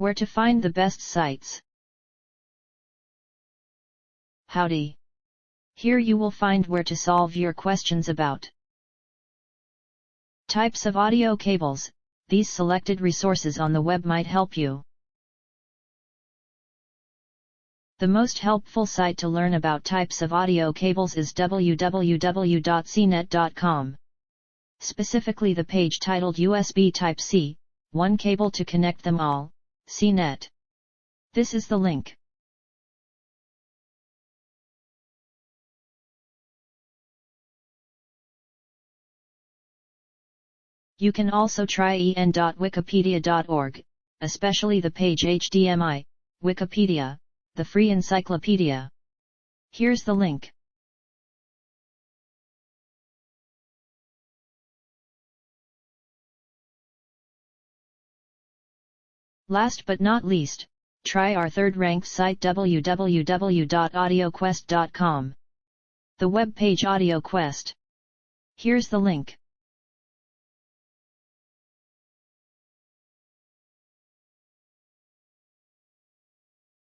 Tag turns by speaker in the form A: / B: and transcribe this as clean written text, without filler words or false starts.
A: Where to find the best sites? Howdy! Here you will find where to solve your questions about types of audio cables. These selected resources on the web might help you. The most helpful site to learn about types of audio cables is www.cnet.com. Specifically the page titled USB Type-C, one cable to connect them all, CNET. This is the link. You can also try en.wikipedia.org, especially the page HDMI, Wikipedia, the free encyclopedia. Here's the link. Last but not least, try our third-ranked site www.audioquest.com. The web page AudioQuest. Here's the link.